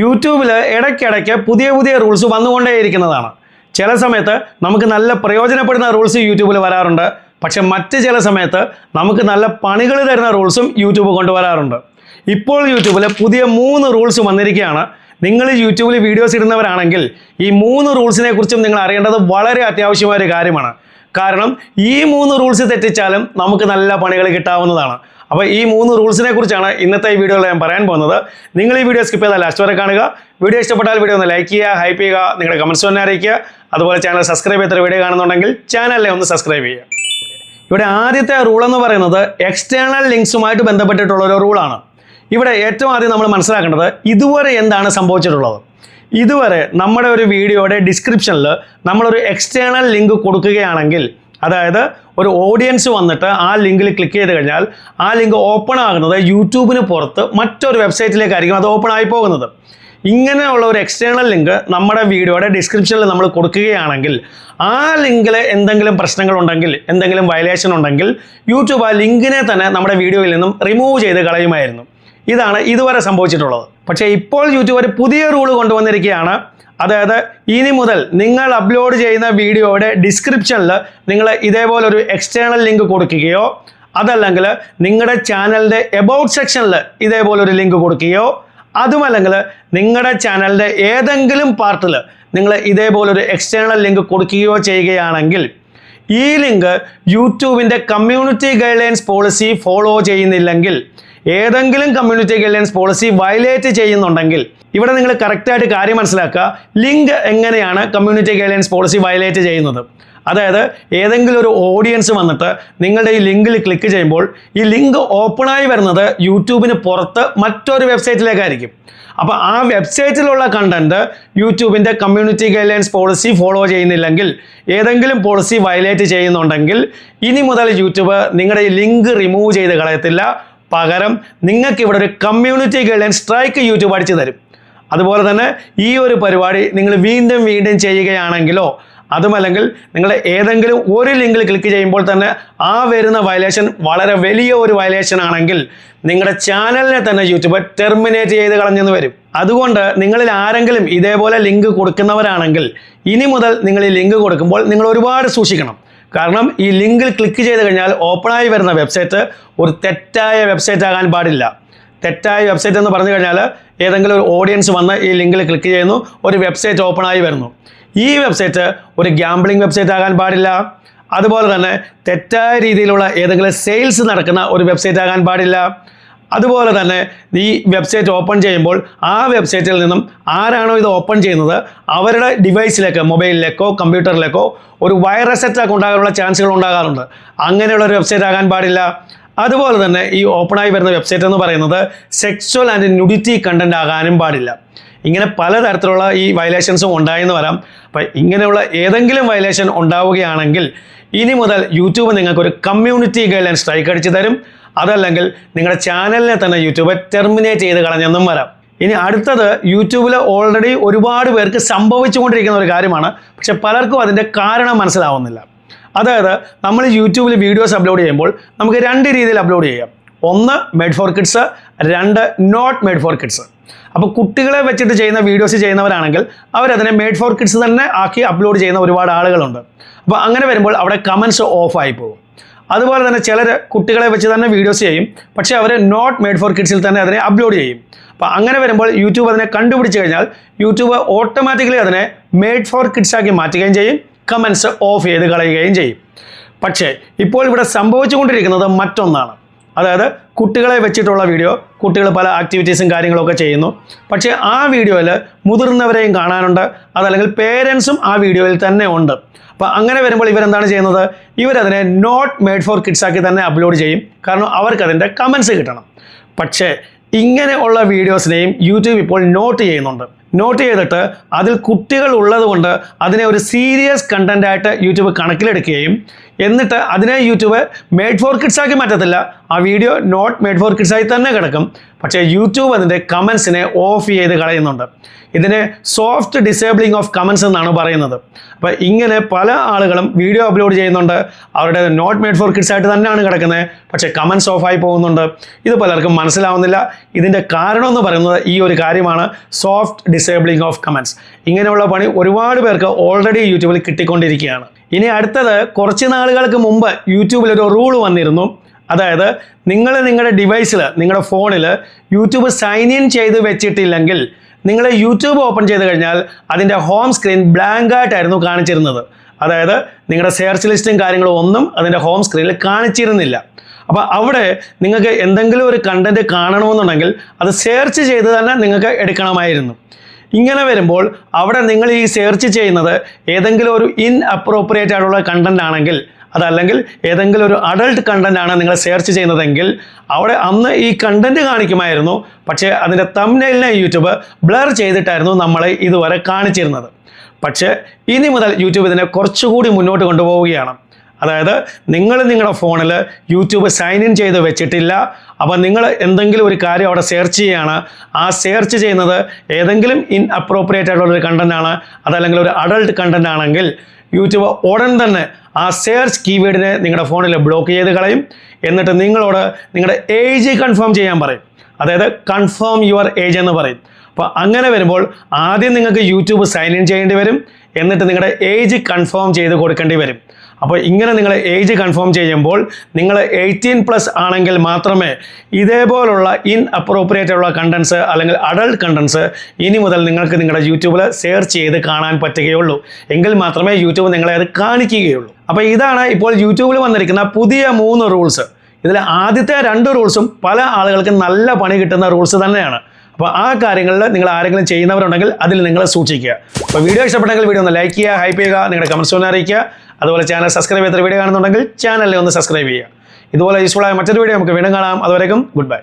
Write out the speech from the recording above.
യൂട്യൂബിൽ ഇടയ്ക്കിടയ്ക്ക് പുതിയ റൂൾസ് വന്നുകൊണ്ടേയിരിക്കുന്നതാണ്. ചില സമയത്ത് നമുക്ക് നല്ല പ്രയോജനപ്പെടുന്ന റൂൾസ് യൂട്യൂബിൽ വരാറുണ്ട്. പക്ഷെ മറ്റ് ചില സമയത്ത് നമുക്ക് നല്ല പണികൾ തരുന്ന റൂൾസും യൂട്യൂബ് കൊണ്ടുവരാറുണ്ട്. ഇപ്പോൾ യൂട്യൂബിൽ പുതിയ 3 റൂൾസ് വന്നിരിക്കുകയാണ്. നിങ്ങൾ യൂട്യൂബിൽ വീഡിയോസ് ഇടുന്നവരാണെങ്കിൽ ഈ 3 റൂൾസിനെ കുറിച്ചും നിങ്ങൾ അറിയേണ്ടത് വളരെ അത്യാവശ്യമായ ഒരു കാര്യമാണ്. കാരണം ഈ 3 റൂൾസ് തെറ്റിച്ചാലും നമുക്ക് നല്ല പണികൾ കിട്ടാവുന്നതാണ്. അപ്പോൾ ഈ 3 റൂൾസിനെ കുറിച്ചാണ് ഇന്നത്തെ ഈ വീഡിയോയിൽ ഞാൻ പറയാൻ പോകുന്നത്. നിങ്ങൾ ഈ വീഡിയോ സ്കിപ്പ് ചെയ്താൽ ലാസ്റ്റ് വരെ കാണുക. വീഡിയോ ഇഷ്ടപ്പെട്ടാൽ വീഡിയോ ഒന്ന് ലൈക്ക് ചെയ്യുക, ഹൈപ്പ് ചെയ്യുക, നിങ്ങളുടെ കമൻറ്റ്സ് തന്നെ അറിയിക്കുക. അതുപോലെ ചാനൽ സബ്സ്ക്രൈബ് ചെയ്ത വീഡിയോ കാണുന്നുണ്ടെങ്കിൽ ചാനലിനെ ഒന്ന് സബ്സ്ക്രൈബ് ചെയ്യുക. ഇവിടെ ആദ്യത്തെ റൂൾ എന്ന് പറയുന്നത് എക്സ്റ്റേണൽ ലിങ്ക്സുമായിട്ട് ബന്ധപ്പെട്ടിട്ടുള്ള ഒരു റൂളാണ്. ഇവിടെ ഏറ്റവും ആദ്യം നമ്മൾ മനസ്സിലാക്കേണ്ടത് ഇതുവരെ എന്താണ് സംഭവിച്ചിട്ടുള്ളത്. ഇതുവരെ നമ്മുടെ ഒരു വീഡിയോയുടെ ഡിസ്ക്രിപ്ഷനിൽ നമ്മളൊരു എക്സ്റ്റേണൽ ലിങ്ക് കൊടുക്കുകയാണെങ്കിൽ, അതായത് ഒരു ഓഡിയൻസ് വന്നിട്ട് ആ ലിങ്കിൽ ക്ലിക്ക് ചെയ്ത് കഴിഞ്ഞാൽ ആ ലിങ്ക് ഓപ്പൺ ആകുന്നത് യൂട്യൂബിന് പുറത്ത് മറ്റൊരു വെബ്സൈറ്റിലേക്കായിരിക്കും അത് ഓപ്പൺ ആയി പോകുന്നത്. ഇങ്ങനെയുള്ള ഒരു എക്സ്റ്റേണൽ ലിങ്ക് നമ്മുടെ വീഡിയോയുടെ ഡിസ്ക്രിപ്ഷനിൽ നമ്മൾ കൊടുക്കുകയാണെങ്കിൽ ആ ലിങ്കിൽ എന്തെങ്കിലും പ്രശ്നങ്ങളുണ്ടെങ്കിൽ, എന്തെങ്കിലും വയലേഷൻ ഉണ്ടെങ്കിൽ യൂട്യൂബ് ആ ലിങ്കിനെ തന്നെ നമ്മുടെ വീഡിയോയിൽ നിന്നും റിമൂവ് ചെയ്ത് കളയുമായിരുന്നു. ഇതാണ് ഇതുവരെ സംഭവിച്ചിട്ടുള്ളത്. പക്ഷേ ഇപ്പോൾ യൂട്യൂബ് ഒരു പുതിയ റൂൾ കൊണ്ടുവന്നിരിക്കുകയാണ്. അതായത് ഇനി മുതൽ നിങ്ങൾ അപ്ലോഡ് ചെയ്യുന്ന വീഡിയോയുടെ ഡിസ്ക്രിപ്ഷനിൽ നിങ്ങൾ ഇതേപോലൊരു എക്സ്റ്റേണൽ ലിങ്ക് കൊടുക്കുകയോ, അതല്ലെങ്കിൽ നിങ്ങളുടെ ചാനലിൻ്റെ എബൌട്ട് സെക്ഷനിൽ ഇതേപോലൊരു ലിങ്ക് കൊടുക്കുകയോ, അതുമല്ലെങ്കിൽ നിങ്ങളുടെ ചാനലിൻ്റെ ഏതെങ്കിലും പാർട്ടിൽ നിങ്ങൾ ഇതേപോലൊരു എക്സ്റ്റേണൽ ലിങ്ക് കൊടുക്കുകയോ ചെയ്യുകയാണെങ്കിൽ ഈ ലിങ്ക് യൂട്യൂബിൻ്റെ കമ്മ്യൂണിറ്റി ഗൈഡ്ലൈൻസ് പോളിസി ഫോളോ ചെയ്യുന്നില്ലെങ്കിൽ, ഏതെങ്കിലും കമ്മ്യൂണിറ്റി ഗൈഡ്ലൈൻസ് പോളിസി വയലേറ്റ് ചെയ്യുന്നുണ്ടെങ്കിൽ, ഇവിടെ നിങ്ങൾ കറക്റ്റായിട്ട് കാര്യം മനസ്സിലാക്കുക. ലിങ്ക് എങ്ങനെയാണ് കമ്മ്യൂണിറ്റി ഗൈഡ്ലൈൻസ് പോളിസി വയലേറ്റ് ചെയ്യുന്നത്? അതായത് ഏതെങ്കിലും ഒരു ഓഡിയൻസ് വന്നിട്ട് നിങ്ങളുടെ ഈ ലിങ്കിൽ ക്ലിക്ക് ചെയ്യുമ്പോൾ ഈ ലിങ്ക് ഓപ്പണായി വരുന്നത് യൂട്യൂബിന് പുറത്ത് മറ്റൊരു വെബ്സൈറ്റിലേക്കായിരിക്കും. അപ്പോൾ ആ വെബ്സൈറ്റിലുള്ള കണ്ടന്റ് യൂട്യൂബിൻ്റെ കമ്മ്യൂണിറ്റി ഗൈഡ്ലൈൻസ് പോളിസി ഫോളോ ചെയ്യുന്നില്ലെങ്കിൽ, ഏതെങ്കിലും പോളിസി വയലേറ്റ് ചെയ്യുന്നുണ്ടെങ്കിൽ ഇനി മുതൽ യൂട്യൂബ് നിങ്ങളുടെ ഈ ലിങ്ക് റിമൂവ് ചെയ്ത് കളയത്തില്ല. പകരം നിങ്ങൾക്ക് ഇവിടെ ഒരു കമ്മ്യൂണിറ്റി ഗൈഡ്ലൈൻസ് സ്ട്രൈക്ക് യൂട്യൂബ് അടിച്ചു തരും. അതുപോലെ തന്നെ ഈ ഒരു പരിപാടി നിങ്ങൾ വീണ്ടും ചെയ്യുകയാണെങ്കിലോ, അതുമല്ലെങ്കിൽ നിങ്ങൾ ഏതെങ്കിലും ഒരു ലിങ്കിൽ ക്ലിക്ക് ചെയ്യുമ്പോൾ തന്നെ ആ വരുന്ന വയലേഷൻ വളരെ വലിയ ഒരു വയലേഷൻ ആണെങ്കിൽ നിങ്ങളുടെ ചാനലിനെ തന്നെ യൂട്യൂബ് ടെർമിനേറ്റ് ചെയ്ത് കളഞ്ഞെന്ന് വരും. അതുകൊണ്ട് നിങ്ങളിൽ ആരെങ്കിലും ഇതേപോലെ ലിങ്ക് കൊടുക്കുന്നവരാണെങ്കിൽ ഇനി മുതൽ നിങ്ങൾ ഈ ലിങ്ക് കൊടുക്കുമ്പോൾ നിങ്ങൾ ഒരുപാട് സൂക്ഷിക്കണം. കാരണം ഈ ലിങ്കിൽ ക്ലിക്ക് ചെയ്ത് കഴിഞ്ഞാൽ ഓപ്പണായി വരുന്ന വെബ്സൈറ്റ് ഒരു തെറ്റായ വെബ്സൈറ്റ് ആകാൻ പാടില്ല. തെറ്റായ വെബ്സൈറ്റ് എന്ന് പറഞ്ഞു കഴിഞ്ഞാൽ ഏതെങ്കിലും ഒരു ഓഡിയൻസ് വന്ന് ഈ ലിങ്കിൽ ക്ലിക്ക് ചെയ്യുന്നു, ഒരു വെബ്സൈറ്റ് ഓപ്പണായി വരുന്നു. ഈ വെബ്സൈറ്റ് ഒരു ഗാംബ്ലിംഗ് വെബ്സൈറ്റ് ആകാൻ പാടില്ല. അതുപോലെ തന്നെ തെറ്റായ രീതിയിലുള്ള ഏതെങ്കിലും സെയിൽസ് നടക്കുന്ന ഒരു വെബ്സൈറ്റ് ആകാൻ പാടില്ല. അതുപോലെ തന്നെ ഈ വെബ്സൈറ്റ് ഓപ്പൺ ചെയ്യുമ്പോൾ ആ വെബ്സൈറ്റിൽ നിന്നും ആരാണോ ഇത് ഓപ്പൺ ചെയ്യുന്നത് അവരുടെ ഡിവൈസിലേക്ക്, മൊബൈലിലേക്കോ കമ്പ്യൂട്ടറിലേക്കോ ഒരു വൈറസ് അറ്റാക്ക് ഉണ്ടാകാനുള്ള ചാൻസുകൾ ഉണ്ടാകാറുണ്ട്. അങ്ങനെയുള്ള ഒരു വെബ്സൈറ്റ് ആകാൻ പാടില്ല. അതുപോലെ തന്നെ ഈ ഓപ്പണായി വരുന്ന വെബ്സൈറ്റ് എന്ന് പറയുന്നത് സെക്സ്വൽ ആൻഡ് ന്യൂഡിറ്റി കണ്ടന്റ് ആകാനും പാടില്ല. ഇങ്ങനെ പലതരത്തിലുള്ള ഈ വയലേഷൻസും ഉണ്ടായെന്ന് വരാം. അപ്പം ഇങ്ങനെയുള്ള ഏതെങ്കിലും വയലേഷൻ ഉണ്ടാവുകയാണെങ്കിൽ ഇനി മുതൽ യൂട്യൂബ് നിങ്ങൾക്കൊരു കമ്മ്യൂണിറ്റി ഗൈഡ്ലൈൻ സ്ട്രൈക്ക് അടിച്ചു തരും. അതല്ലെങ്കിൽ നിങ്ങളുടെ ചാനലിനെ തന്നെ യൂട്യൂബ് ടെർമിനേറ്റ് ചെയ്ത് കളഞ്ഞെന്നും വരാം. ഇനി അടുത്തത് യൂട്യൂബിൽ ഓൾറെഡി ഒരുപാട് പേർക്ക് സംഭവിച്ചുകൊണ്ടിരിക്കുന്ന ഒരു കാര്യമാണ്. പക്ഷെ പലർക്കും അതിൻ്റെ കാരണം മനസ്സിലാവുന്നില്ല. അതായത് നമ്മൾ യൂട്യൂബിൽ വീഡിയോസ് അപ്ലോഡ് ചെയ്യുമ്പോൾ നമുക്ക് 2 രീതിയിൽ അപ്ലോഡ് ചെയ്യാം. ഒന്ന് made for kids, 2 not made for kids. അപ്പോൾ കുട്ടികളെ വെച്ചിട്ട് ചെയ്യുന്ന വീഡിയോസ് ചെയ്യുന്നവരാണെങ്കിൽ അവരതിനെ മെയ്ഡ് ഫോർ കിഡ്സ് തന്നെ ആക്കി അപ്ലോഡ് ചെയ്യുന്ന ഒരുപാട് ആളുകളുണ്ട്. അപ്പോൾ അങ്ങനെ വരുമ്പോൾ അവിടെ കമൻറ്റ്സ് ഓഫായി പോകും. അതുപോലെ തന്നെ ചിലർ കുട്ടികളെ വെച്ച് തന്നെ വീഡിയോസ് ചെയ്യും, പക്ഷേ അവർ നോട്ട് മെയ്ഡ് ഫോർ കിഡ്സിൽ തന്നെ അതിനെ അപ്ലോഡ് ചെയ്യും. അപ്പോൾ അങ്ങനെ വരുമ്പോൾ യൂട്യൂബ് അതിനെ കണ്ടുപിടിച്ച് കഴിഞ്ഞാൽ യൂട്യൂബ് ഓട്ടോമാറ്റിക്കലി അതിനെ മെയ്ഡ് ഫോർ കിഡ്സ് ആക്കി മാറ്റുകയും ചെയ്യും, കമൻറ്റ്സ് ഓഫ് ചെയ്ത് കളയുകയും ചെയ്യും. പക്ഷേ ഇപ്പോൾ ഇവിടെ സംഭവിച്ചുകൊണ്ടിരിക്കുന്നത് മറ്റൊന്നാണ്. അതായത് കുട്ടികളെ വെച്ചിട്ടുള്ള വീഡിയോ, കുട്ടികൾ പല ആക്ടിവിറ്റീസും കാര്യങ്ങളൊക്കെ ചെയ്യുന്നു. പക്ഷേ ആ വീഡിയോയിൽ മുതിർന്നവരെയും കാണാനുണ്ട്, അതല്ലെങ്കിൽ പേരൻസും ആ വീഡിയോയിൽ തന്നെ ഉണ്ട്. അപ്പോൾ അങ്ങനെ വരുമ്പോൾ ഇവരെന്താണ് ചെയ്യുന്നത്? ഇവരതിനെ നോട്ട് മെയ്ഡ് ഫോർ കിഡ്സ് ആക്കി തന്നെ അപ്ലോഡ് ചെയ്യും. കാരണം അവർക്കതിൻ്റെ കമൻറ്റ്സ് കിട്ടണം. പക്ഷേ ഇങ്ങനെ ഉള്ള വീഡിയോസിനെയും യൂട്യൂബ് ഇപ്പോൾ നോട്ട് ചെയ്യുന്നുണ്ട്. നോട്ട് ചെയ്തിട്ട് അതിൽ കുട്ടികൾ ഉള്ളതുകൊണ്ട് അതിനെ ഒരു സീരിയസ് കണ്ടൻ്റായിട്ട് യൂട്യൂബ് കണക്കിലെടുക്കുകയും എന്നിട്ട് അതിനെ യൂട്യൂബ് മെയ്ഡ് ഫോർ കിഡ്സ് ആക്കി മാറ്റത്തില്ല, ആ video not made for kids ആയി തന്നെ കിടക്കും. പക്ഷേ യൂട്യൂബ് അതിൻ്റെ കമൻസിനെ ഓഫ് ചെയ്ത് കളയുന്നുണ്ട്. ഇതിനെ സോഫ്റ്റ് ഡിസേബിളിംഗ് ഓഫ് കമൻസ് എന്നാണ് പറയുന്നത്. അപ്പോൾ ഇങ്ങനെ പല ആളുകളും വീഡിയോ അപ്ലോഡ് ചെയ്യുന്നുണ്ട്, അവരുടെ നോട്ട് മെയ്ഡ് ഫോർ കിഡ്സ് ആയിട്ട് തന്നെയാണ് കിടക്കുന്നത്, പക്ഷേ കമൻസ് ഓഫായി പോകുന്നുണ്ട്. ഇത് പലർക്കും മനസ്സിലാവുന്നില്ല. ഇതിൻ്റെ കാരണം എന്ന് പറയുന്നത് ഈ ഒരു കാര്യമാണ്, സോഫ്റ്റ് ഡിസേബിളിംഗ് ഓഫ് കമൻസ്. ഇങ്ങനെയുള്ള പണി ഒരുപാട് പേർക്ക് ഓൾറെഡി യൂട്യൂബിൽ കിട്ടിക്കൊണ്ടിരിക്കുകയാണ്. ഇനി അടുത്തത്, കുറച്ച് നാളുകൾക്ക് മുമ്പ് യൂട്യൂബിൽ ഒരു റൂൾ വന്നിരുന്നു. അതായത് നിങ്ങളുടെ ഡിവൈസിൽ, നിങ്ങളുടെ ഫോണിൽ യൂട്യൂബ് സൈൻ ഇൻ ചെയ്ത് വെച്ചിട്ടില്ലെങ്കിൽ നിങ്ങൾ യൂട്യൂബ് ഓപ്പൺ ചെയ്ത് കഴിഞ്ഞാൽ അതിൻ്റെ ഹോം സ്ക്രീൻ ബ്ലാങ്ക് ആയിട്ടായിരുന്നു കാണിച്ചിരുന്നത്. അതായത് നിങ്ങളുടെ സെർച്ച് ലിസ്റ്റും കാര്യങ്ങളും ഒന്നും അതിൻ്റെ ഹോം സ്ക്രീനിൽ കാണിച്ചിരുന്നില്ല. അപ്പോൾ അവിടെ നിങ്ങൾക്ക് എന്തെങ്കിലും ഒരു കണ്ടൻറ്റ് കാണണമെന്നുണ്ടെങ്കിൽ അത് സെർച്ച് ചെയ്ത് തന്നെ നിങ്ങൾക്ക് എടുക്കണമായിരുന്നു. ഇങ്ങനെ വരുമ്പോൾ അവിടെ നിങ്ങൾ ഈ സെർച്ച് ചെയ്യുന്നത് ഏതെങ്കിലും ഒരു ഇൻഅപ്രോപ്രിയേറ്റ് ആയിട്ടുള്ള കണ്ടൻ്റ് ആണെങ്കിൽ, അതല്ലെങ്കിൽ ഏതെങ്കിലും ഒരു അഡൾട്ട് കണ്ടൻ്റ് ആണ് നിങ്ങൾ സെർച്ച് ചെയ്യുന്നതെങ്കിൽ അവിടെ അന്ന് ഈ കണ്ടൻറ്റ് കാണിക്കുമായിരുന്നു. പക്ഷേ അതിൻ്റെ തംബ്നെയിലിനെ യൂട്യൂബ് ബ്ലർ ചെയ്തിട്ടായിരുന്നു നമ്മളെ ഇതുവരെ കാണിച്ചിരുന്നത്. പക്ഷേ ഇനി മുതൽ യൂട്യൂബ് ഇതിനെ കുറച്ചുകൂടി മുന്നോട്ട് കൊണ്ടുപോവുകയാണ്. അതായത് നിങ്ങളുടെ ഫോണിൽ യൂട്യൂബ് സൈൻ ഇൻ ചെയ്ത് വെച്ചിട്ടില്ല, അപ്പോൾ നിങ്ങൾ എന്തെങ്കിലും ഒരു കാര്യം അവിടെ സെർച്ച് ചെയ്യുകയാണ്, ആ സെർച്ച് ചെയ്യുന്നത് ഏതെങ്കിലും ഇൻഅപ്രോപ്രിയേറ്റ് ആയിട്ടുള്ളൊരു കണ്ടൻ്റ് ആണ്, അതല്ലെങ്കിൽ ഒരു അഡൾട്ട് കണ്ടൻ്റ് ആണെങ്കിൽ യൂട്യൂബ് ഉടൻ തന്നെ ആ സെർച്ച് കീവേഡിനെ നിങ്ങളുടെ ഫോണിൽ ബ്ലോക്ക് ചെയ്ത് കളയും. എന്നിട്ട് നിങ്ങളോട് നിങ്ങളുടെ ഏജ് കൺഫേം ചെയ്യാൻ പറയും. അതായത് കൺഫേം യുവർ ഏജ് എന്ന് പറയും. അപ്പോൾ അങ്ങനെ വരുമ്പോൾ ആദ്യം നിങ്ങൾക്ക് യൂട്യൂബ് സൈൻ ഇൻ ചെയ്യേണ്ടി വരും, എന്നിട്ട് നിങ്ങളുടെ ഏജ് കൺഫേം ചെയ്ത് കൊടുക്കേണ്ടി വരും. അപ്പോൾ ഇങ്ങനെ നിങ്ങൾ ഏജ് കൺഫേം ചെയ്യുമ്പോൾ നിങ്ങൾ 18+ ആണെങ്കിൽ മാത്രമേ ഇതേപോലുള്ള ഇൻഅപ്രോപ്രിയേറ്റ് ഉള്ള കണ്ടൻസ് അല്ലെങ്കിൽ അഡൾട്ട് കണ്ടൻസ് ഇനി മുതൽ നിങ്ങൾക്ക് നിങ്ങളുടെ യൂട്യൂബിൽ സെർച്ച് ചെയ്ത് കാണാൻ പറ്റുകയുള്ളൂ. എങ്കിൽ മാത്രമേ യൂട്യൂബ് നിങ്ങളെ അത് കാണിക്കുകയുള്ളൂ. അപ്പോൾ ഇതാണ് ഇപ്പോൾ യൂട്യൂബിൽ വന്നിരിക്കുന്ന പുതിയ 3 റൂൾസ്. ഇതിൽ ആദ്യത്തെ 2 റൂൾസും പല ആളുകൾക്കും നല്ല പണി കിട്ടുന്ന റൂൾസ് തന്നെയാണ്. അപ്പോൾ ആ കാര്യങ്ങളിൽ നിങ്ങൾ ആരെങ്കിലും ചെയ്യുന്നവരുണ്ടെങ്കിൽ അതിൽ നിങ്ങൾ സൂക്ഷിക്കുക. അപ്പോൾ വീഡിയോ ഇഷ്ടപ്പെട്ടെങ്കിൽ വീഡിയോ ഒന്ന് ലൈക്ക് ചെയ്യുക, ഹൈപ്പ് ചെയ്യുക, നിങ്ങളുടെ കമൻസ് ഒന്ന് അറിയിക്കുക. അതുപോലെ ചാനൽ സബ്സ്ക്രൈബ് ചെയ്ത വീഡിയോ കാണുന്നുണ്ടെങ്കിൽ ചാനലിൽ ഒന്ന് സബ്സ്ക്രൈബ് ചെയ്യുക. ഇതുപോലെ യൂസ്ഫുൾ ആയ മറ്റൊരു വീഡിയോ നമുക്ക് വീണ്ടും കാണാം. അതുവരേക്കും ഗുഡ് ബൈ.